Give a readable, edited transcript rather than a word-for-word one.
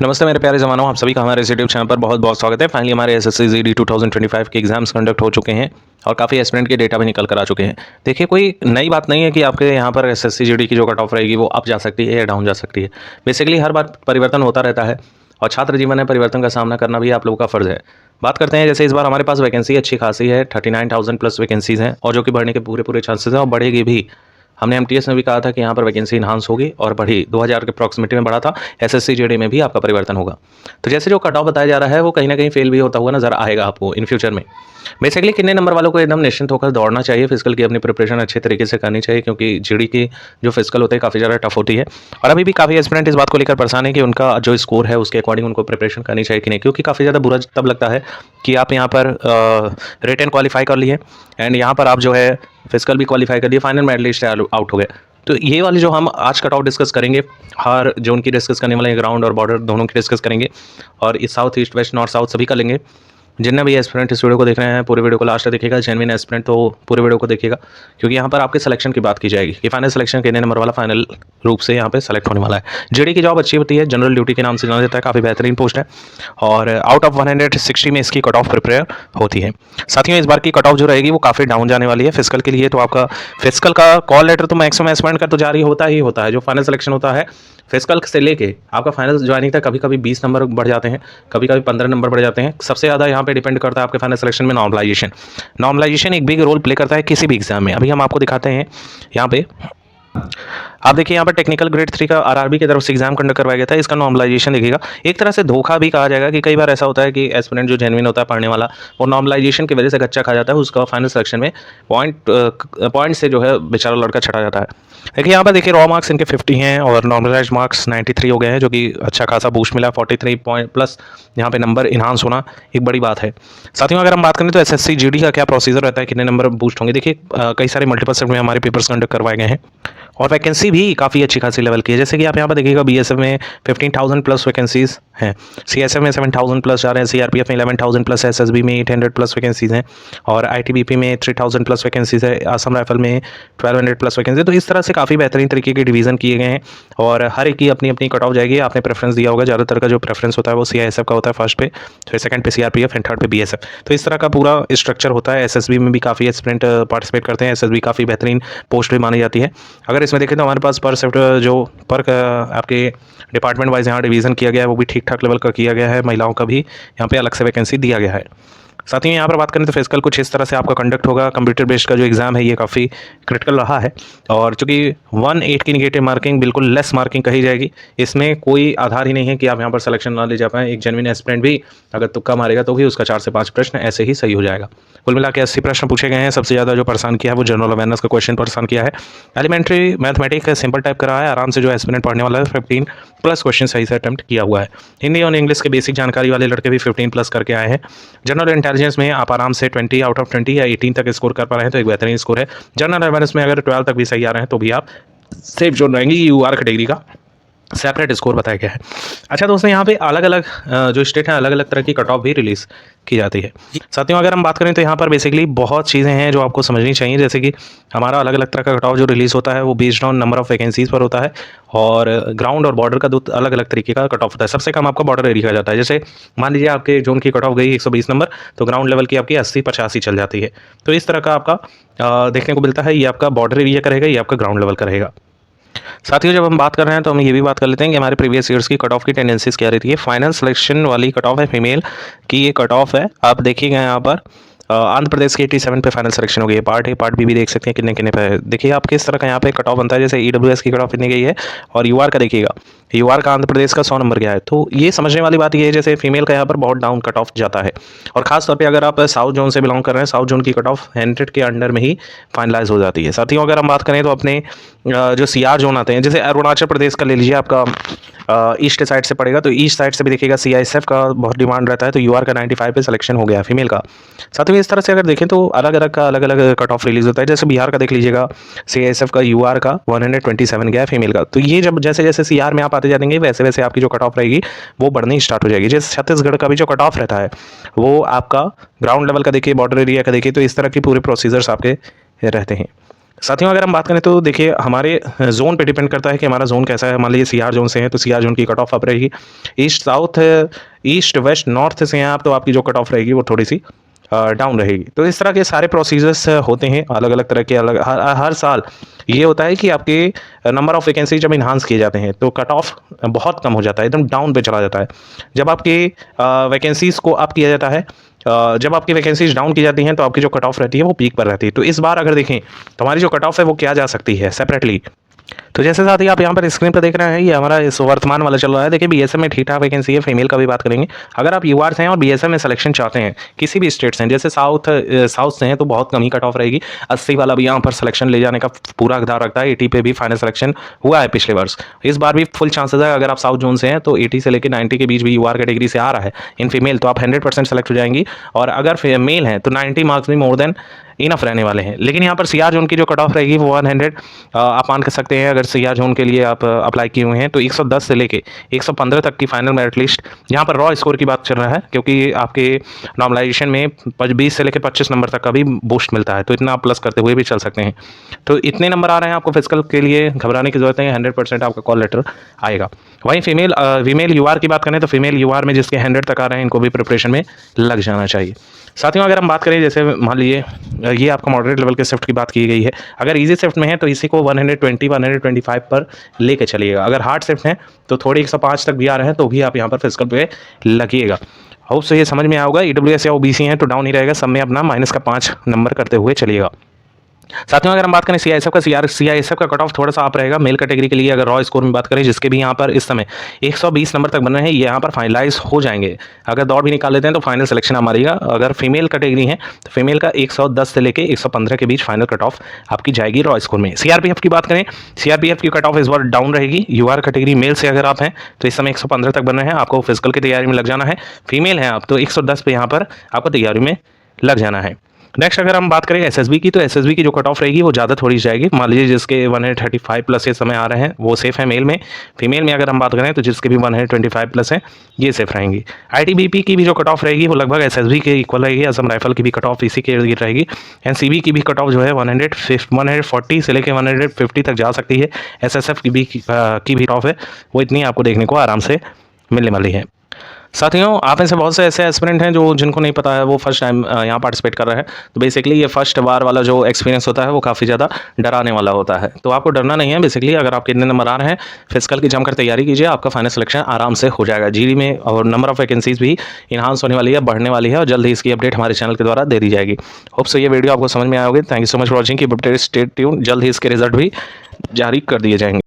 नमस्ते मेरे प्यारे जवानों, आप सभी का हमारे इस यूट्यूब चैनल पर बहुत बहुत स्वागत है। फाइनली हमारे एसएससी जीडी 2025 के एग्जाम्स कंडक्ट हो चुके हैं और काफ़ी एस्पिरेंट के डेटा भी निकल कर आ चुके हैं। देखिए, कोई नई बात नहीं है कि आपके यहाँ पर एसएससी जीडी की जो कट ऑफ रहेगी वो अप जा सकती है या डाउन जा सकती है। बेसिकली हर बार परिवर्तन होता रहता है और छात्र जीवन में परिवर्तन का सामना करना भी आप लोगों का फ़र्ज़ है। बात करते हैं, जैसे इस बार हमारे पास वैकेंसी अच्छी खासी है, 39,000 प्लस वैकेंसीज़ हैं और जो कि बढ़ने के पूरे पूरे चांसेस हैं और बढ़ेगी भी। हमने एमटीएस में भी कहा था कि यहाँ पर वैकेंसी इन्हांस होगी और बढ़ी 2000 के अप्रॉक्सिमेटली में बढ़ा था। एसएससी जीडी में भी आपका परिवर्तन होगा। तो जैसे जो कट ऑफ बताया जा रहा है वो कहीं ना कहीं फेल भी होता हुआ नजर आएगा आपको इन फ्यूचर में। बेसिकली कितने नंबर वालों को एकदम निश्चिंत होकर दौड़ना चाहिए, फिजिकल की अपनी प्रिपरेशन अच्छे तरीके से करनी चाहिए, क्योंकि जीडी की जो फिजिकल होते हैं काफ़ी ज़्यादा टफ होती है। और अभी भी काफ़ी एस्पिरेंट इस बात को लेकर परेशान है कि उनका जो स्कोर है उसके अकॉर्डिंग उनको प्रिपरेशन करनी चाहिए कि नहीं, क्योंकि काफ़ी ज़्यादा बुरा तब लगता है कि आप यहाँ पर रिटन क्वालिफाई कर लिए एंड यहाँ पर आप जो है फिजिकल भी क्वालिफाई कर लिए, फाइनल मेडल लिस्ट आउट हो गए। तो ये वाली जो हम आज कट ऑफ डिस्कस करेंगे, हर जोन की डिस्कस करने वाले, ग्राउंड और बॉर्डर दोनों की डिस्कस करेंगे और इस south east west north south सभी का लेंगे। जितने भी एस्पिरेंट इस वीडियो को देख रहे हैं पूरे वीडियो को लास्ट तक देखिएगा। जेन्युइन एस्पिरेंट तो पूरे वीडियो को देखिएगा, क्योंकि यहाँ पर आपके सिलेक्शन की बात की जाएगी कि फाइनल सिलेक्शन कितने नंबर वाला फाइनल रूप से यहाँ पे सेलेक्ट होने वाला है। जीडी की जॉब अच्छी होती है, जनरल ड्यूटी के नाम से जाना जाता है, काफ़ी बेहतरीन पोस्ट है और आउट ऑफ 160 में इसकी कट ऑफ प्रिपेयर होती है। साथियों, इस बार की कट ऑफ जो रहेगी वो काफ़ी डाउन जाने वाली है फिजिकल के लिए। तो आपका फिजिकल का कॉल लेटर तो मैक्सिमम एस्पिरेंट का तो जारी होता ही होता है। जो फाइनल सिलेक्शन होता है फिजिकल से लेके आपका फाइनल ज्वाइनिंग तक कभी कभी 20 नंबर बढ़ जाते हैं, कभी कभी 15 नंबर बढ़ जाते हैं। सबसे ज़्यादा यहाँ पे डिपेंड करता है आपके फाइनल सिलेक्शन में नॉर्मलाइजेशन एक बिग रोल प्ले करता है किसी भी एग्जाम में। अभी हम आपको दिखाते हैं यहाँ पे, आप देखिए यहाँ पर टेक्निकल ग्रेड 3 का आरआरबी की तरफ से एग्जाम कंडक्ट करवाया गया था। इसका नॉर्मलाइजेशन देखिएगा, एक तरह से धोखा भी कहा जाएगा कि कई बार ऐसा होता है कि एस्पिरेंट जो जेन्युइन होता है पढ़ने वाला, वो नॉर्मलाइजेशन की वजह से गच्चा खा जाता है, उसका फाइनल सिलेक्शन में पॉइंट से जो है बेचारा लड़का छटा जाता है। देखिए यहाँ पर देखिए रॉ मार्क्स इनके 50 हैं और नॉर्मलाइज मार्क्स 93 हो गए हैं, जो कि अच्छा खासा बूस्ट मिला। 43 पॉइंट प्लस यहाँ पे नंबर इन्हांस होना एक बड़ी बात है। साथियों, अगर हम बात करें तो एसएससी जीडी का क्या प्रोसीजर रहता है, कितने नंबर बूस्ट होंगे। देखिए कई सारे मल्टीपल सेट में हमारे पेपर्स कंडक्ट करवाए गए हैं और वैकेंसी भी काफ़ी अच्छी खासी लेवल की है। जैसे कि आप यहाँ पर देखिएगा बीएसएफ में 15,000 प्लस वैकेंसीज हैं, सीएसएफ में 7,000 प्लस जा रहे हैं, सीआरपीएफ में 11,000 प्लस, एसएसबी में 800 प्लस वैकेंसीज हैं और आईटीबीपी में 3,000 प्लस वैकेंसीज है, असम राइफल में 1200 प्लस वैकेंसी। तो इस तरह से काफ़ी बेहतरीन तरीके के डिवीजन किए गए हैं और हर एक की अपनी अपनी कट ऑफ जाएगी। आपने प्रेफरेंस दिया होगा, ज़्यादातर का जो प्रेफरेंस होता है वो सीआईएसएफ का होता है फर्स्ट पे, फिर सेकंड पे सीआरपीएफ एंड थर्ड पे बीएसएफ। तो इस तरह का पूरा स्ट्रक्चर होता है। एसएसबी में भी काफ़ी एस्पिरेंट पार्टिसिपेट करते हैं, एसएसबी काफ़ी बेहतरीन पोस्ट भी मानी जाती है। अगर इसमें देखें तो हमारे पास पर शिफ्ट जो पर आपके डिपार्टमेंट वाइज यहाँ डिवीज़न किया गया है वो भी ठीक ठाक लेवल का किया गया है। महिलाओं का भी यहाँ पे अलग से वैकेंसी दिया गया है। साथ ही यहाँ पर बात करें तो फिजिकल कुछ इस तरह से आपका कंडक्ट होगा। कंप्यूटर बेस्ड का जो एग्ज़ाम है ये काफ़ी क्रिटिकल रहा है और चूँकि 1/8 की निगेटिव मार्किंग बिल्कुल लेस मार्किंग कही जाएगी, इसमें कोई आधार ही नहीं है कि आप यहाँ पर सिलेक्शन ना ले जा पाएँ। एक जेन्युइन एस्पिरेंट भी अगर तुक्का मारेगा तो भी उसका 4 से 5 प्रश्न ऐसे ही सही हो जाएगा। कुल मिला के 80 प्रश्न पूछे गए हैं। सबसे ज़्यादा जो परेशान किया है वो जनरल अवेयरनेस का क्वेश्चन परेशान किया है। एलिमेंट्री मैथमेटिक्स सिंपल टाइप करा है, आराम से जो एस्पिरेंट पढ़ने वाला है 15 प्लस क्वेश्चन सही से अटैम्प्ट किया हुआ है। हिंदी और इंग्लिश के बेसिक जानकारी वाले लड़के भी 15 प्लस करके आए हैं। जनरल इंटेलिजेंस में आप आराम से 20 आउट ऑफ 20 या 18 तक स्कोर कर पा रहे हैं तो एक बेहतरीन स्कोर है। जनरल अवेयरनेस में अगर 12 तक भी सही आ रहे हैं तो भी आप सेफ जोन रहेंगे। यूआर कैटेगरी का सेपरेट स्कोर बताया गया है। अच्छा दोस्तों, यहाँ पे अलग अलग जो स्टेट हैं अलग अलग तरह की कट ऑफ भी रिलीज़ की जाती है। साथियों, अगर हम बात करें तो यहाँ पर बेसिकली बहुत चीज़ें हैं जो आपको समझनी चाहिए। जैसे कि हमारा अलग अलग तरह का कट ऑफ जो रिलीज़ होता है वो based on number of vacancies पर होता है और ग्राउंड और बॉर्डर का दो अलग अलग तरीके का कट ऑफ होता है। सबसे कम आपका बॉर्डर एरिया का जाता है। जैसे मान लीजिए आपके जोन की कट ऑफ गई 120 नंबर, तो ग्राउंड लेवल की आपकी 80-85 चल जाती है। तो इस तरह का आपका देखने को मिलता है। ये आपका बॉर्डर एरिया का रहेगा, ये आपका ग्राउंड लेवल का रहेगा। साथियों, जब हम बात कर रहे हैं तो हम ये भी बात कर लेते हैं कि हमारे प्रीवियस ईयर्स की कट ऑफ की टेंडेंसीज क्या रहती है। फाइनल सिलेक्शन वाली कट ऑफ है फीमेल की, ये कट ऑफ है। आप देखिएगा यहाँ पर आंध्र प्रदेश की 87 पे फाइनल सिलेक्शन हो गई है। पार्ट ए पार्ट बी भी देख सकते हैं कितने कितने पे है। देखिए आप किस तरह का यहाँ पे कट ऑफ बनता है। जैसे ईडब्ल्यूएस की कट ऑफ कितनी गई है और यूआर का देखिएगा, यूआर का आंध्र प्रदेश का 100 नंबर गया है। तो ये समझने वाली बात ये है, जैसे फीमेल का यहाँ पर बहुत डाउन कट ऑफ जाता है और खासतौर पर अगर आप साउथ जोन से बिलोंग कर रहे हैं, साउथ जोन की कट ऑफ 100 के अंडर में ही फाइनलाइज हो जाती है। साथियों, अगर हम बात करें तो अपने जो सीआर जोन आते हैं, जैसे अरुणाचल प्रदेश का ले लीजिए, आपका ईस्ट साइड से पड़ेगा तो ईस्ट साइड से भी देखिएगा सीआईएसएफ का बहुत डिमांड रहता है, तो यूआर का 95 पे सिलेक्शन हो गया फीमेल का। साथ ही इस तरह से अगर देखें तो अलग अलग का अलग अलग कट ऑफ रिलीज होता है। जैसे बिहार का देख लीजिएगा, सीआईएसएफ का यूआर का 127 गया फीमेल का। तो ये जब जैसे जैसे सीआर में आप आते जाएंगे वैसे वैसे आपकी जो कट ऑफ रहेगी वो बढ़नी स्टार्ट हो जाएगी। जैसे छत्तीसगढ़ का भी जो कट ऑफ रहता है वो आपका ग्राउंड लेवल का देखिए, बॉर्डर एरिया का देखिए, तो इस तरह के पूरे प्रोसीजर्स आपके रहते हैं। साथियों अगर हम बात करें तो देखिए हमारे ज़ोन पे डिपेंड करता है कि हमारा ज़ोन कैसा है। मान लीजिए सीआर ज़ोन से हैं तो सीआर ज़ोन की कट ऑफ अप रहेगी। East south, east west north से हैं आप तो आपकी जो कट ऑफ रहेगी वो थोड़ी सी डाउन रहेगी। तो इस तरह के सारे प्रोसीजर्स होते हैं अलग अलग तरह के, अलग हर साल ये होता है कि आपके नंबर ऑफ वैकेंसी जब इन्हांस किए जाते हैं तो कट ऑफ बहुत कम हो जाता है, एकदम डाउन पे चला जाता है। जब आपके वैकेंसीज़ को अप किया जाता है, जब आपकी वैकेंसीज डाउन की जाती हैं तो आपकी जो कट ऑफ रहती है वो पीक पर रहती है। तो इस बार अगर देखें तो हमारी जो कट ऑफ है वो क्या जा सकती है सेपरेटली। तो जैसे साथ ही आप यहाँ पर स्क्रीन पर देख रहे हैं ये हमारा इस वर्तमान वाला चल रहा है। देखिए बीएसएफ में ठीक ठाक वैकेंसी है, फीमेल का भी बात करेंगे। अगर आप यूआर से हैं और बीएसएफ में सिलेक्शन चाहते हैं किसी भी स्टेट से, जैसे साउथ से हैं तो बहुत कम ही कट ऑफ रहेगी। 80 वाला भी यहाँ पर सिलेक्शन ले जाने का पूरा हकदार रखता है। 80 पे भी फाइनल सिलेक्शन हुआ है पिछले वर्ष, इस बार भी फुल चांसेस है। अगर आप साउथ जोन से हैं तो 80 से लेकर 90 के बीच भी यूआर कैटेगरी से आ रहा है इन फीमेल तो आप 100% सेलेक्ट हो जाएंगी। और अगर मेल हैं तो 90 मार्क्स भी मोर देन इनफ रहने वाले हैं। लेकिन यहाँ पर सीआर जोन की जो कट ऑफ रहेगी वो 100 आप मान कर सकते हैं। अगर सीआर जोन के लिए आप अप्लाई किए हुए हैं तो 110 से लेके 115 तक की फाइनल मेरिट लिस्ट। यहाँ पर रॉ स्कोर की बात चल रहा है क्योंकि आपके नॉर्मलाइजेशन में 20 से लेकर 25 नंबर तक का भी बूस्ट मिलता है, तो इतना आप प्लस करते हुए भी चल सकते हैं। तो इतने नंबर आ रहे हैं आपको फिजिकल के लिए, घबराने की जरूरत नहीं है। 100% आपका कॉल लेटर आएगा। वहीं फीमेल यूआर की बात करें तो फीमेल यूआर में जिसके 100 तक आ रहे हैं इनको भी प्रिपरेशन में लग जाना चाहिए। साथियों अगर हम बात करें जैसे मान लीजिए ये आपका मॉडरेट लेवल के शिफ्ट की बात की गई है। अगर इजी शिफ्ट में है तो इसी को 120 125 पर लेके चलिएगा। अगर हार्ड शिफ्ट है तो थोड़ी 105 तक भी आ रहे हैं तो भी आप यहाँ पर फिजिकल पे लगिएगा। होप से ये समझ में आएगा। ईडब्ल्यूएस या ओबीसी है तो डाउन ही रहेगा, सब में अपना -5 नंबर करते हुए चलिएगा। साथियों अगर हम बात करें सीआईएसएफ का, सीआईएसएफ का कट ऑफ थोड़ा सा आप रहेगा मेल कैटेगरी के लिए। अगर रॉ स्कोर में बात करें जिसके भी यहाँ पर इस समय 120 नंबर तक बन रहे हैं ये यहाँ पर फाइनलाइज हो जाएंगे। अगर दौड़ भी निकाल लेते हैं तो फाइनल सिलेक्शन हमारी। अगर फीमेल कैटेगरी है तो फीमेल का 110 से लेकर 115 के बीच फाइनल कट ऑफ आपकी जाएगी रॉ स्कोर में। सीआरपीएफ की बात करें, सीआरपीएफ की कट ऑफ इस बार डाउन रहेगी। यूआर कैटेगरी मेल से अगर आप हैं तो इस समय 115 तक बन रहे हैं, आपको फिजिकल की तैयारी में लग जाना है। फीमेल है आप तो 110 पे यहाँ पर आपको तैयारी में लग जाना है। नेक्स्ट अगर हम बात करें एसएसबी की तो एसएसबी की जो कट ऑफ रहेगी वो ज़्यादा थोड़ी जाएगी। मान लीजिए जिसके 135 प्लस ये समय आ रहे हैं वो सेफ है मेल में। फीमेल में अगर हम बात करें तो जिसके भी 125 प्लस है ये सेफ रहेंगी। आईटीबीपी की भी जो कट ऑफ रहेगी वो लगभग एसएसबी के इक्वल रहेगी। असम राइफल की भी कट ऑफ इसी के इर्द रहेगी। एनसीबी की भी कट ऑफ जो है 140 से लेकर 150 तक जा सकती है। एसएसएफ की भी कट ऑफ है वो इतनी आपको देखने को आराम से मिलने वाली है। साथियों आप में से बहुत से ऐसे एस्पिरेंट हैं जो जिनको नहीं पता है वो फर्स्ट टाइम यहाँ पार्टिसिपेट कर रहे हैं। तो बेसिकली ये फर्स्ट बार वाला जो एक्सपीरियंस होता है वो काफ़ी ज़्यादा डराने वाला होता है। तो आपको डरना नहीं है। बेसिकली अगर आपके इतने नंबर आ रहे हैं फिजिकल की जमकर तैयारी कीजिए, आपका फाइनल सिलेक्शन आराम से हो जाएगा। जीडी में और नंबर ऑफ वैकेंसीज भी इन्हांस होने वाली है, बढ़ने वाली है और जल्द ही इसकी अपडेट हमारे चैनल के द्वारा दे दी जाएगी। होप सो ये वीडियो आपको समझ में आया होगी। Thank you so much for watching. की अपडेट स्टे ट्यून, जल्द ही इसके रिजल्ट भी जारी कर दिए जाएंगे।